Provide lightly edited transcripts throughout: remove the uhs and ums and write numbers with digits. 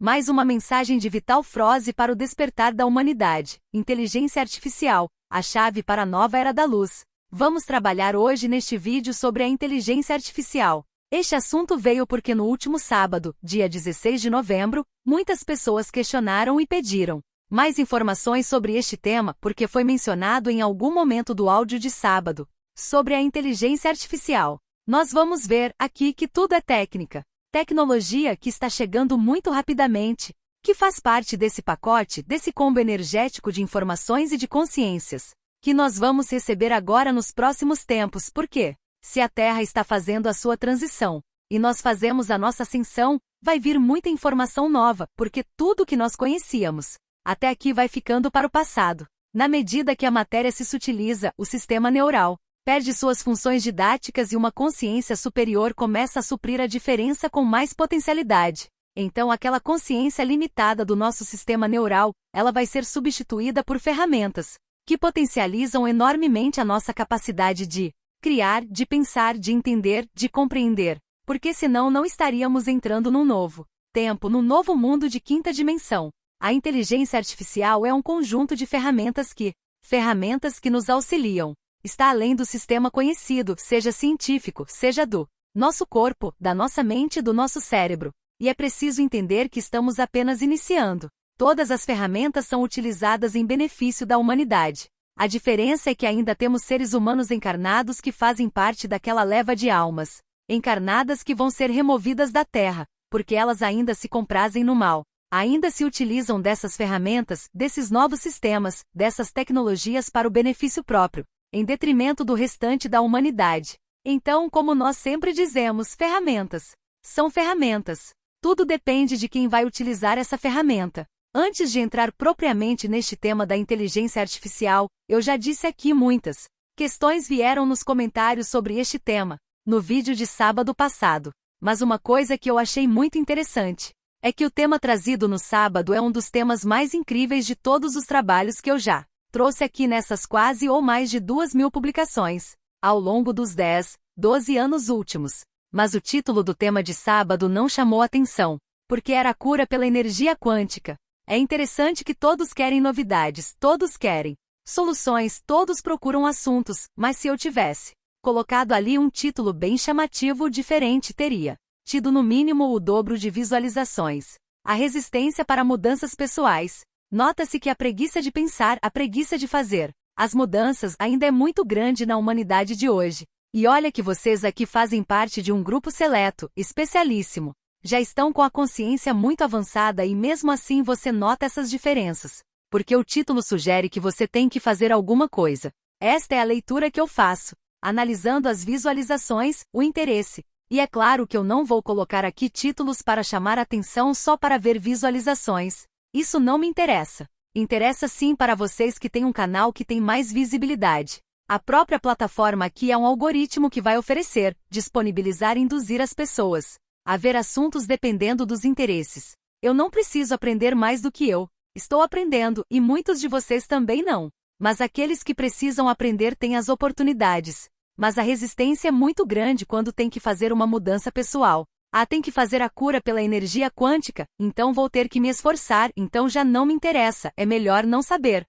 Mais uma mensagem de Vital Froese para o despertar da humanidade. Inteligência artificial, a chave para a nova era da luz. Vamos trabalhar hoje neste vídeo sobre a inteligência artificial. Este assunto veio porque no último sábado, dia 16 de novembro, muitas pessoas questionaram e pediram mais informações sobre este tema porque foi mencionado em algum momento do áudio de sábado, sobre a inteligência artificial. Nós vamos ver aqui que tudo é técnica. Tecnologia que está chegando muito rapidamente, que faz parte desse pacote, desse combo energético de informações e de consciências, que nós vamos receber agora nos próximos tempos. Por quê? Se a Terra está fazendo a sua transição, e nós fazemos a nossa ascensão, vai vir muita informação nova, porque tudo que nós conhecíamos até aqui vai ficando para o passado. Na medida que a matéria se sutiliza, o sistema neural perde suas funções didáticas e uma consciência superior começa a suprir a diferença com mais potencialidade. Então aquela consciência limitada do nosso sistema neural, ela vai ser substituída por ferramentas que potencializam enormemente a nossa capacidade de criar, de pensar, de entender, de compreender. Porque senão não estaríamos entrando num novo tempo, num novo mundo de quinta dimensão. A inteligência artificial é um conjunto de ferramentas que nos auxiliam. Está além do sistema conhecido, seja científico, seja do nosso corpo, da nossa mente e do nosso cérebro. E é preciso entender que estamos apenas iniciando. Todas as ferramentas são utilizadas em benefício da humanidade. A diferença é que ainda temos seres humanos encarnados que fazem parte daquela leva de almas encarnadas que vão ser removidas da Terra, porque elas ainda se comprazem no mal. Ainda se utilizam dessas ferramentas, desses novos sistemas, dessas tecnologias para o benefício próprio, em detrimento do restante da humanidade. Então, como nós sempre dizemos, ferramentas são ferramentas. Tudo depende de quem vai utilizar essa ferramenta. Antes de entrar propriamente neste tema da inteligência artificial, eu já disse aqui muitas questões vieram nos comentários sobre este tema, no vídeo de sábado passado. Mas uma coisa que eu achei muito interessante é que o tema trazido no sábado é um dos temas mais incríveis de todos os trabalhos que eu já trouxe aqui nessas quase ou mais de 2.000 publicações, ao longo dos 10, 12 anos últimos. Mas o título do tema de sábado não chamou atenção, porque era a cura pela energia quântica. É interessante que todos querem novidades, todos querem soluções, todos procuram assuntos, mas se eu tivesse colocado ali um título bem chamativo, diferente teria tido no mínimo o dobro de visualizações. A resistência para mudanças pessoais. Nota-se que a preguiça de pensar, a preguiça de fazer as mudanças ainda é muito grande na humanidade de hoje. E olha que vocês aqui fazem parte de um grupo seleto, especialíssimo. Já estão com a consciência muito avançada e mesmo assim você nota essas diferenças. Porque o título sugere que você tem que fazer alguma coisa. Esta é a leitura que eu faço, analisando as visualizações, o interesse. E é claro que eu não vou colocar aqui títulos para chamar atenção só para ver visualizações. Isso não me interessa. Interessa sim para vocês que têm um canal que tem mais visibilidade. A própria plataforma aqui é um algoritmo que vai oferecer, disponibilizar e induzir as pessoas a ver assuntos dependendo dos interesses. Eu não preciso aprender mais do que eu estou aprendendo, e muitos de vocês também não. Mas aqueles que precisam aprender têm as oportunidades. Mas a resistência é muito grande quando tem que fazer uma mudança pessoal. Tem que fazer a cura pela energia quântica, então vou ter que me esforçar, então já não me interessa, é melhor não saber.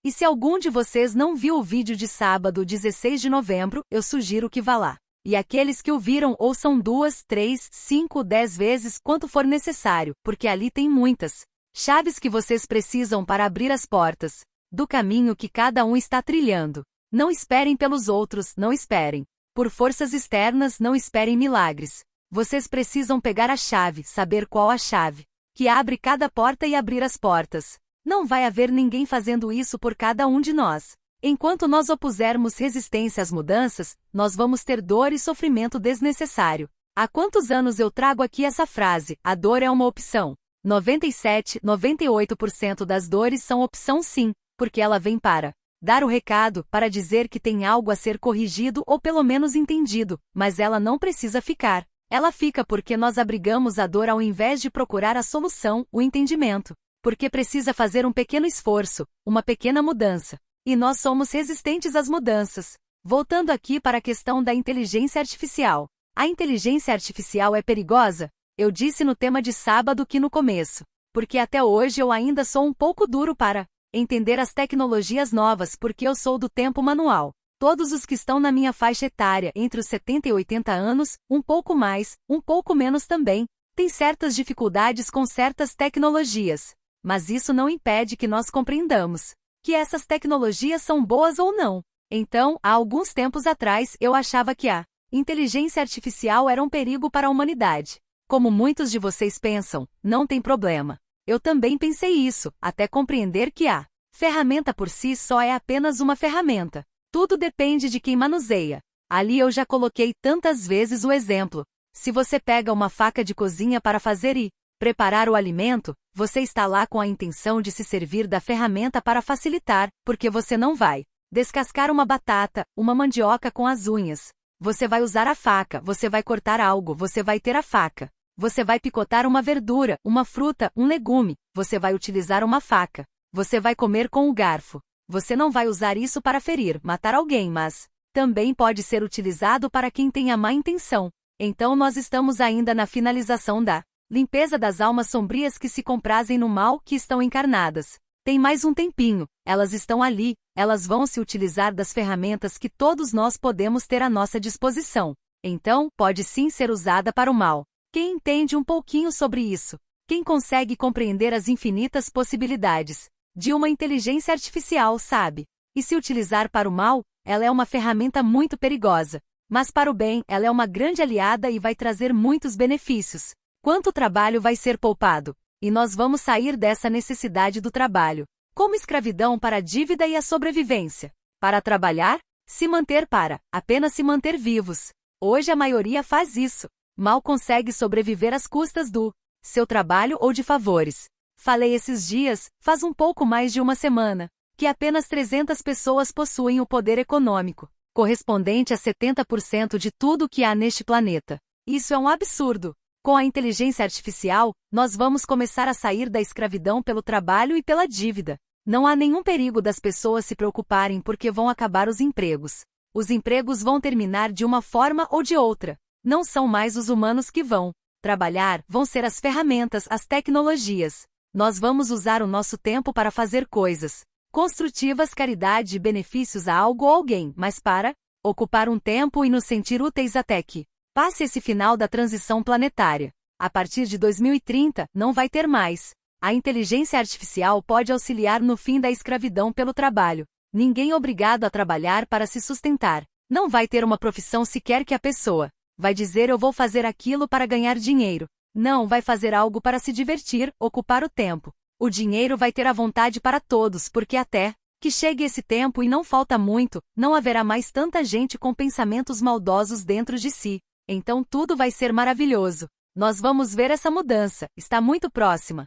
E se algum de vocês não viu o vídeo de sábado, 16 de novembro, eu sugiro que vá lá. E aqueles que o viram ouçam 2, 3, 5, 10 vezes quanto for necessário, porque ali tem muitas chaves que vocês precisam para abrir as portas do caminho que cada um está trilhando. Não esperem pelos outros, não esperem por forças externas, não esperem milagres. Vocês precisam pegar a chave, saber qual a chave que abre cada porta e abrir as portas. Não vai haver ninguém fazendo isso por cada um de nós. Enquanto nós opusermos resistência às mudanças, nós vamos ter dor e sofrimento desnecessário. Há quantos anos eu trago aqui essa frase? A dor é uma opção. 97, 98% das dores são opção sim, porque ela vem para dar o recado, para dizer que tem algo a ser corrigido ou pelo menos entendido, mas ela não precisa ficar. Ela fica porque nós abrigamos a dor ao invés de procurar a solução, o entendimento. Porque precisa fazer um pequeno esforço, uma pequena mudança. E nós somos resistentes às mudanças. Voltando aqui para a questão da inteligência artificial. A inteligência artificial é perigosa? Eu disse no tema de sábado que no começo, porque até hoje eu ainda sou um pouco duro para entender as tecnologias novas porque eu sou do tempo manual. Todos os que estão na minha faixa etária, entre os 70 e 80 anos, um pouco mais, um pouco menos também, têm certas dificuldades com certas tecnologias. Mas isso não impede que nós compreendamos que essas tecnologias são boas ou não. Então, há alguns tempos atrás, eu achava que a inteligência artificial era um perigo para a humanidade. Como muitos de vocês pensam, não tem problema. Eu também pensei isso, até compreender que a ferramenta por si só é apenas uma ferramenta. Tudo depende de quem manuseia. Ali eu já coloquei tantas vezes o exemplo. Se você pega uma faca de cozinha para fazer e preparar o alimento, você está lá com a intenção de se servir da ferramenta para facilitar, porque você não vai descascar uma batata, uma mandioca com as unhas. Você vai usar a faca, você vai cortar algo, você vai ter a faca. Você vai picotar uma verdura, uma fruta, um legume, você vai utilizar uma faca. Você vai comer com o garfo. Você não vai usar isso para ferir, matar alguém, mas também pode ser utilizado para quem tem a má intenção. Então nós estamos ainda na finalização da limpeza das almas sombrias que se comprazem no mal que estão encarnadas. Tem mais um tempinho, elas estão ali, elas vão se utilizar das ferramentas que todos nós podemos ter à nossa disposição. Então, pode sim ser usada para o mal. Quem entende um pouquinho sobre isso? Quem consegue compreender as infinitas possibilidades de uma inteligência artificial, sabe? E se utilizar para o mal, ela é uma ferramenta muito perigosa. Mas para o bem, ela é uma grande aliada e vai trazer muitos benefícios. Quanto trabalho vai ser poupado? E nós vamos sair dessa necessidade do trabalho. Como escravidão para a dívida e a sobrevivência. Para trabalhar? Se manter para apenas se manter vivos. Hoje a maioria faz isso. Mal consegue sobreviver às custas do seu trabalho ou de favores. Falei esses dias, faz um pouco mais de uma semana, que apenas 300 pessoas possuem o poder econômico, correspondente a 70% de tudo que há neste planeta. Isso é um absurdo. Com a inteligência artificial, nós vamos começar a sair da escravidão pelo trabalho e pela dívida. Não há nenhum perigo das pessoas se preocuparem porque vão acabar os empregos. Os empregos vão terminar de uma forma ou de outra. Não são mais os humanos que vão trabalhar, vão ser as ferramentas, as tecnologias. Nós vamos usar o nosso tempo para fazer coisas construtivas, caridade e benefícios a algo ou alguém, mas para ocupar um tempo e nos sentir úteis até que passe esse final da transição planetária. A partir de 2030, não vai ter mais. A inteligência artificial pode auxiliar no fim da escravidão pelo trabalho. Ninguém é obrigado a trabalhar para se sustentar. Não vai ter uma profissão sequer que a pessoa vai dizer eu vou fazer aquilo para ganhar dinheiro. Não, vai fazer algo para se divertir, ocupar o tempo. O dinheiro vai ter a vontade para todos porque até que chegue esse tempo e não falta muito, não haverá mais tanta gente com pensamentos maldosos dentro de si. Então tudo vai ser maravilhoso. Nós vamos ver essa mudança, está muito próxima.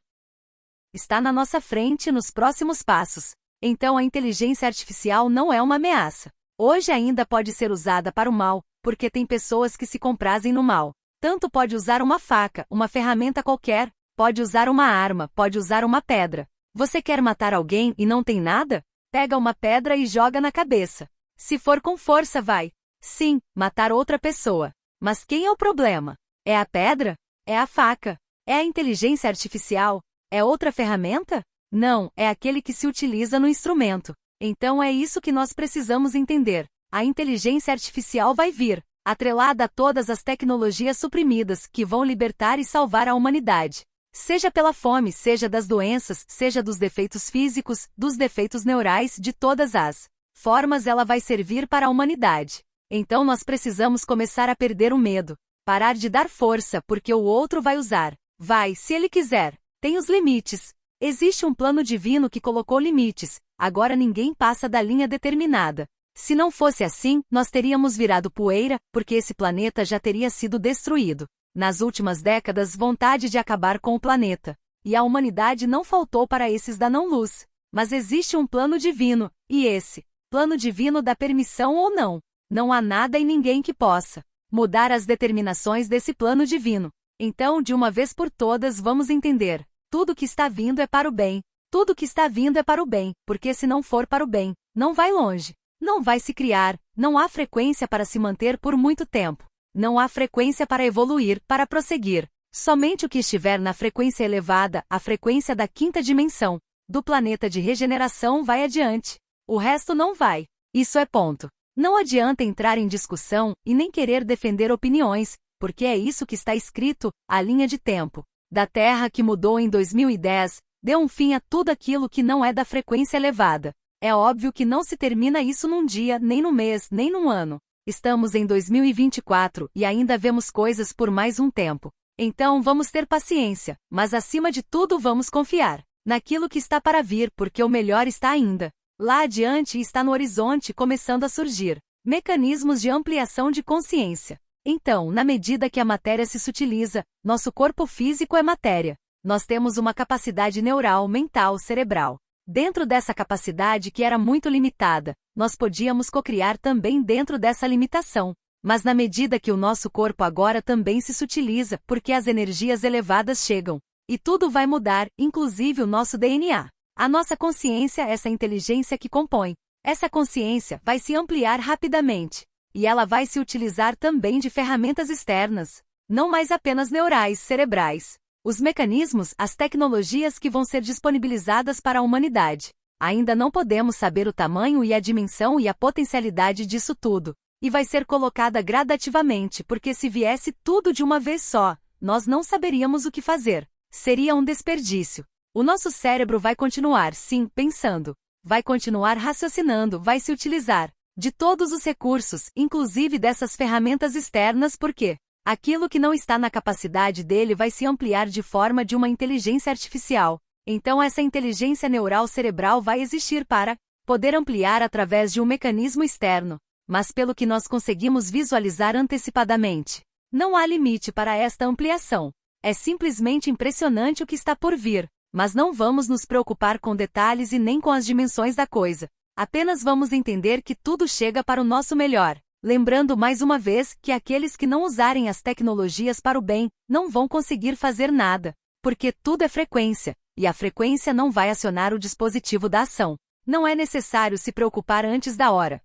Está na nossa frente nos próximos passos. Então a inteligência artificial não é uma ameaça. Hoje ainda pode ser usada para o mal, porque tem pessoas que se comprazem no mal. Tanto pode usar uma faca, uma ferramenta qualquer, pode usar uma arma, pode usar uma pedra. Você quer matar alguém e não tem nada? Pega uma pedra e joga na cabeça. Se for com força vai, sim, matar outra pessoa. Mas quem é o problema? É a pedra? É a faca? É a inteligência artificial? É outra ferramenta? Não, é aquele que se utiliza no instrumento. Então é isso que nós precisamos entender. A inteligência artificial vai vir, atrelada a todas as tecnologias suprimidas que vão libertar e salvar a humanidade. Seja pela fome, seja das doenças, seja dos defeitos físicos, dos defeitos neurais, de todas as formas ela vai servir para a humanidade. Então nós precisamos começar a perder o medo. Parar de dar força porque o outro vai usar. Vai, se ele quiser. Tem os limites. Existe um plano divino que colocou limites. Agora ninguém passa da linha determinada. Se não fosse assim, nós teríamos virado poeira, porque esse planeta já teria sido destruído. Nas últimas décadas, vontade de acabar com o planeta. E a humanidade não faltou para esses da não-luz. Mas existe um plano divino, e esse plano divino dá permissão ou não. Não há nada e ninguém que possa mudar as determinações desse plano divino. Então, de uma vez por todas, vamos entender. Tudo que está vindo é para o bem. Tudo que está vindo é para o bem, porque se não for para o bem, não vai longe. Não vai se criar, não há frequência para se manter por muito tempo. Não há frequência para evoluir, para prosseguir. Somente o que estiver na frequência elevada, a frequência da quinta dimensão, do planeta de regeneração vai adiante. O resto não vai. Isso é ponto. Não adianta entrar em discussão e nem querer defender opiniões, porque é isso que está escrito, a linha de tempo da Terra que mudou em 2010, deu um fim a tudo aquilo que não é da frequência elevada. É óbvio que não se termina isso num dia, nem num mês, nem num ano. Estamos em 2024 e ainda vemos coisas por mais um tempo. Então vamos ter paciência, mas acima de tudo vamos confiar naquilo que está para vir, porque o melhor está ainda lá adiante e está no horizonte começando a surgir mecanismos de ampliação de consciência. Então, na medida que a matéria se sutiliza, nosso corpo físico é matéria. Nós temos uma capacidade neural, mental, cerebral. Dentro dessa capacidade que era muito limitada, nós podíamos cocriar também dentro dessa limitação. Mas na medida que o nosso corpo agora também se sutiliza, porque as energias elevadas chegam, e tudo vai mudar, inclusive o nosso DNA. A nossa consciência, essa inteligência que compõe. Essa consciência vai se ampliar rapidamente. E ela vai se utilizar também de ferramentas externas, não mais apenas neurais, cerebrais. Os mecanismos, as tecnologias que vão ser disponibilizadas para a humanidade. Ainda não podemos saber o tamanho e a dimensão e a potencialidade disso tudo. E vai ser colocada gradativamente, porque se viesse tudo de uma vez só, nós não saberíamos o que fazer. Seria um desperdício. O nosso cérebro vai continuar, sim, pensando. Vai continuar raciocinando, vai se utilizar de todos os recursos, inclusive dessas ferramentas externas, porque aquilo que não está na capacidade dele vai se ampliar de forma de uma inteligência artificial. Então essa inteligência neural cerebral vai existir para poder ampliar através de um mecanismo externo. Mas pelo que nós conseguimos visualizar antecipadamente, não há limite para esta ampliação. É simplesmente impressionante o que está por vir, mas não vamos nos preocupar com detalhes e nem com as dimensões da coisa. Apenas vamos entender que tudo chega para o nosso melhor. Lembrando mais uma vez que aqueles que não usarem as tecnologias para o bem, não vão conseguir fazer nada, porque tudo é frequência, e a frequência não vai acionar o dispositivo da ação. Não é necessário se preocupar antes da hora.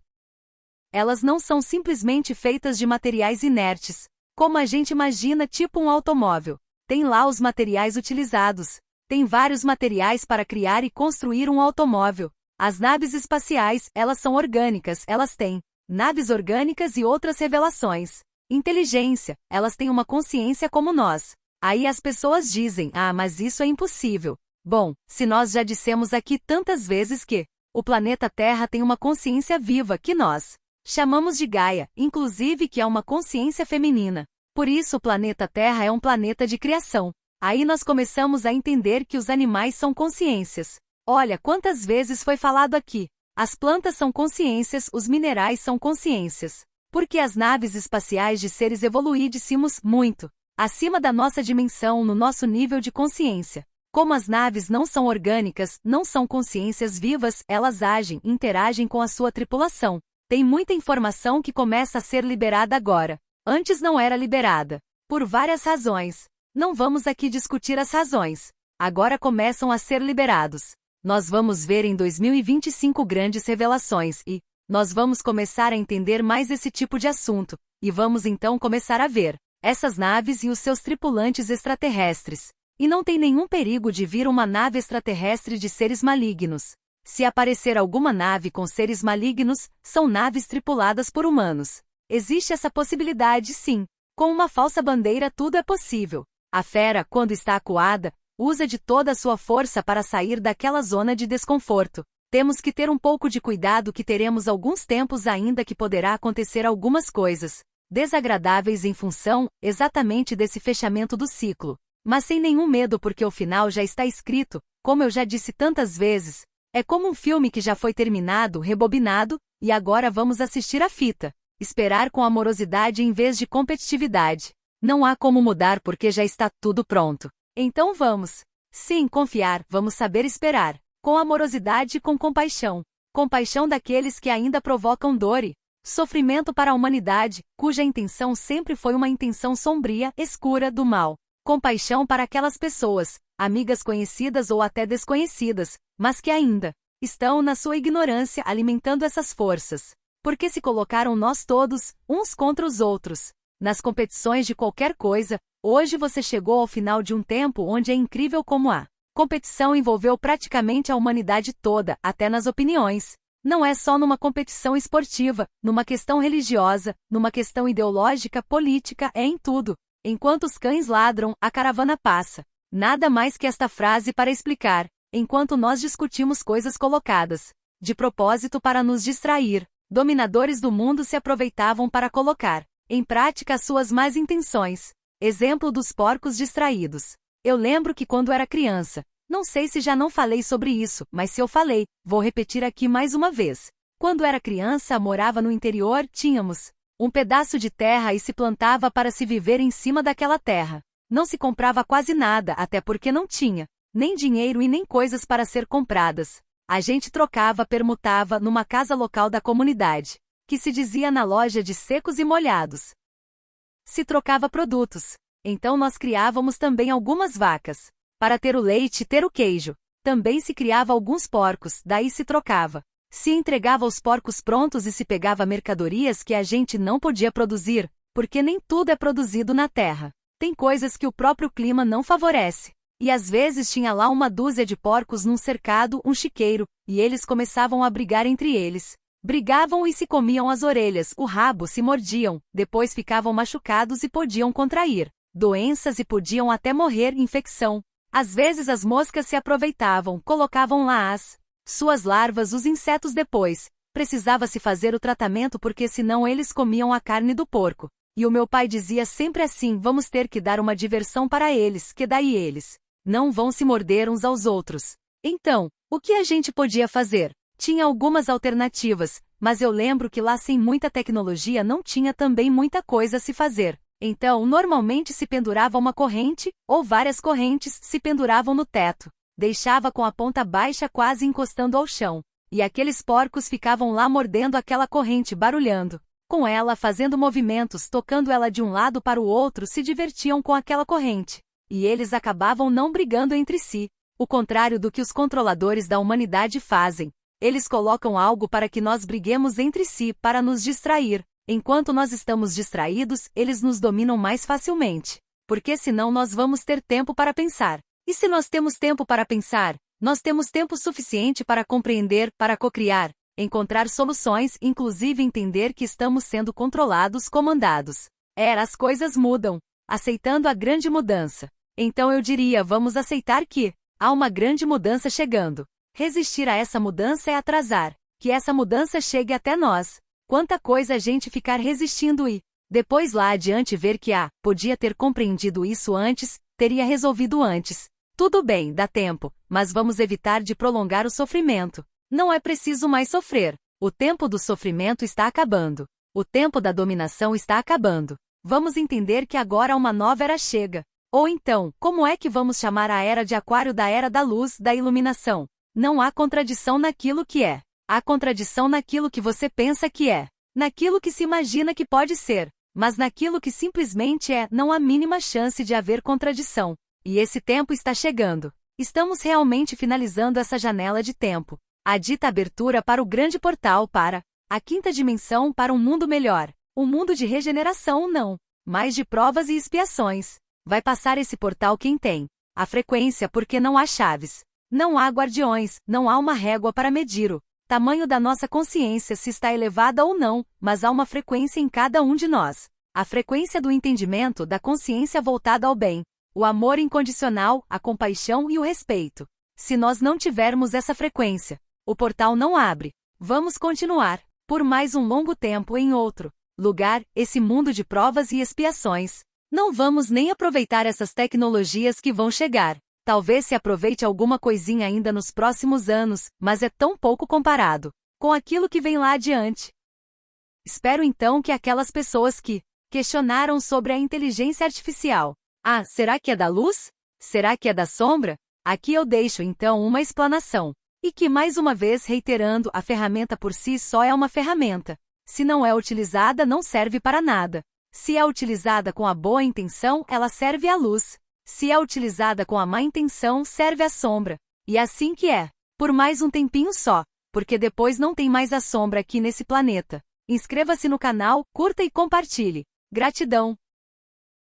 Elas não são simplesmente feitas de materiais inertes, como a gente imagina, tipo um automóvel. Tem lá os materiais utilizados. Tem vários materiais para criar e construir um automóvel. As naves espaciais, elas são orgânicas, elas têm naves orgânicas e outras revelações. Inteligência, elas têm uma consciência como nós. Aí as pessoas dizem, mas isso é impossível. Bom, se nós já dissemos aqui tantas vezes que o planeta Terra tem uma consciência viva que nós chamamos de Gaia, inclusive que é uma consciência feminina. Por isso o planeta Terra é um planeta de criação. Aí nós começamos a entender que os animais são consciências. Olha quantas vezes foi falado aqui. As plantas são consciências, os minerais são consciências. Porque as naves espaciais de seres evoluidíssimos, muito acima da nossa dimensão no nosso nível de consciência. Como as naves não são orgânicas, não são consciências vivas, elas agem, interagem com a sua tripulação. Tem muita informação que começa a ser liberada agora. Antes não era liberada. Por várias razões. Não vamos aqui discutir as razões. Agora começam a ser liberados. Nós vamos ver em 2025 grandes revelações e nós vamos começar a entender mais esse tipo de assunto. E vamos então começar a ver essas naves e os seus tripulantes extraterrestres. E não tem nenhum perigo de vir uma nave extraterrestre de seres malignos. Se aparecer alguma nave com seres malignos, são naves tripuladas por humanos. Existe essa possibilidade, sim. Com uma falsa bandeira tudo é possível. A fera, quando está acuada, usa de toda a sua força para sair daquela zona de desconforto. Temos que ter um pouco de cuidado que teremos alguns tempos ainda que poderá acontecer algumas coisas desagradáveis em função, exatamente desse fechamento do ciclo. Mas sem nenhum medo porque o final já está escrito, como eu já disse tantas vezes. É como um filme que já foi terminado, rebobinado, e agora vamos assistir a fita. Esperar com amorosidade em vez de competitividade. Não há como mudar porque já está tudo pronto. Então vamos. Sim, confiar, vamos saber esperar. Com amorosidade e com compaixão. Compaixão daqueles que ainda provocam dor e sofrimento para a humanidade, cuja intenção sempre foi uma intenção sombria, escura, do mal. Compaixão para aquelas pessoas, amigas conhecidas ou até desconhecidas, mas que ainda estão na sua ignorância alimentando essas forças. Porque se colocaram nós todos, uns contra os outros, nas competições de qualquer coisa, Hoje você chegou ao final de um tempo onde é incrível como a competição envolveu praticamente a humanidade toda, até nas opiniões. Não é só numa competição esportiva, numa questão religiosa, numa questão ideológica, política, é em tudo. Enquanto os cães ladram, a caravana passa. Nada mais que esta frase para explicar. Enquanto nós discutimos coisas colocadas de propósito para nos distrair, dominadores do mundo se aproveitavam para colocar em prática as suas más intenções. Exemplo dos porcos distraídos. Eu lembro que quando era criança, não sei se já não falei sobre isso, mas se eu falei, vou repetir aqui mais uma vez. Quando era criança, morava no interior, tínhamos um pedaço de terra e se plantava para se viver em cima daquela terra. Não se comprava quase nada, até porque não tinha nem dinheiro e nem coisas para ser compradas. A gente trocava, permutava numa casa local da comunidade, que se dizia na loja de secos e molhados. Se trocava produtos. Então nós criávamos também algumas vacas. Para ter o leite e ter o queijo. Também se criava alguns porcos, daí se trocava. Se entregava os porcos prontos e se pegava mercadorias que a gente não podia produzir, porque nem tudo é produzido na terra. Tem coisas que o próprio clima não favorece. E às vezes tinha lá uma dúzia de porcos num cercado, um chiqueiro, e eles começavam a brigar entre eles. Brigavam e se comiam as orelhas, o rabo, se mordiam, depois ficavam machucados e podiam contrair doenças e podiam até morrer, infecção. Às vezes as moscas se aproveitavam, colocavam lá as suas larvas, os insetos depois. Precisava-se fazer o tratamento porque senão eles comiam a carne do porco. E o meu pai dizia sempre assim, vamos ter que dar uma diversão para eles, que daí eles não vão se morder uns aos outros. Então, o que a gente podia fazer? Tinha algumas alternativas, mas eu lembro que lá sem muita tecnologia não tinha também muita coisa a se fazer. Então, normalmente se pendurava uma corrente, ou várias correntes se penduravam no teto. Deixava com a ponta baixa quase encostando ao chão. E aqueles porcos ficavam lá mordendo aquela corrente, barulhando com ela, fazendo movimentos, tocando ela de um lado para o outro, se divertiam com aquela corrente. E eles acabavam não brigando entre si. O contrário do que os controladores da humanidade fazem. Eles colocam algo para que nós briguemos entre si, para nos distrair. Enquanto nós estamos distraídos, eles nos dominam mais facilmente. Porque senão nós vamos ter tempo para pensar. E se nós temos tempo para pensar, nós temos tempo suficiente para compreender, para cocriar, encontrar soluções, inclusive entender que estamos sendo controlados, comandados. As coisas mudam. Aceitando a grande mudança. Então eu diria, vamos aceitar que há uma grande mudança chegando. Resistir a essa mudança é atrasar. Que essa mudança chegue até nós. Quanta coisa a gente ficar resistindo e, depois lá adiante ver que podia ter compreendido isso antes, teria resolvido antes. Tudo bem, dá tempo, mas vamos evitar de prolongar o sofrimento. Não é preciso mais sofrer. O tempo do sofrimento está acabando. O tempo da dominação está acabando. Vamos entender que agora uma nova era chega. Ou então, como é que vamos chamar a era de Aquário da era da luz, da iluminação? Não há contradição naquilo que é. Há contradição naquilo que você pensa que é. Naquilo que se imagina que pode ser. Mas naquilo que simplesmente é, não há mínima chance de haver contradição. E esse tempo está chegando. Estamos realmente finalizando essa janela de tempo. A dita abertura para o grande portal para a quinta dimensão, para um mundo melhor. Um mundo de regeneração não. Mais de provas e expiações. Vai passar esse portal quem tem a frequência porque não há chaves. Não há guardiões, não há uma régua para medir o tamanho da nossa consciência se está elevada ou não, mas há uma frequência em cada um de nós. A frequência do entendimento, da consciência voltada ao bem. O amor incondicional, a compaixão e o respeito. Se nós não tivermos essa frequência, o portal não abre. Vamos continuar, por mais um longo tempo em outro lugar, esse mundo de provas e expiações. Não vamos nem aproveitar essas tecnologias que vão chegar. Talvez se aproveite alguma coisinha ainda nos próximos anos, mas é tão pouco comparado com aquilo que vem lá adiante. Espero então que aquelas pessoas que questionaram sobre a inteligência artificial. Será que é da luz? Será que é da sombra? Aqui eu deixo então uma explanação. E que mais uma vez reiterando, a ferramenta por si só é uma ferramenta. Se não é utilizada, não serve para nada. Se é utilizada com a boa intenção, ela serve à luz. Se é utilizada com a má intenção, serve à sombra. E assim que é. Por mais um tempinho só. Porque depois não tem mais a sombra aqui nesse planeta. Inscreva-se no canal, curta e compartilhe. Gratidão!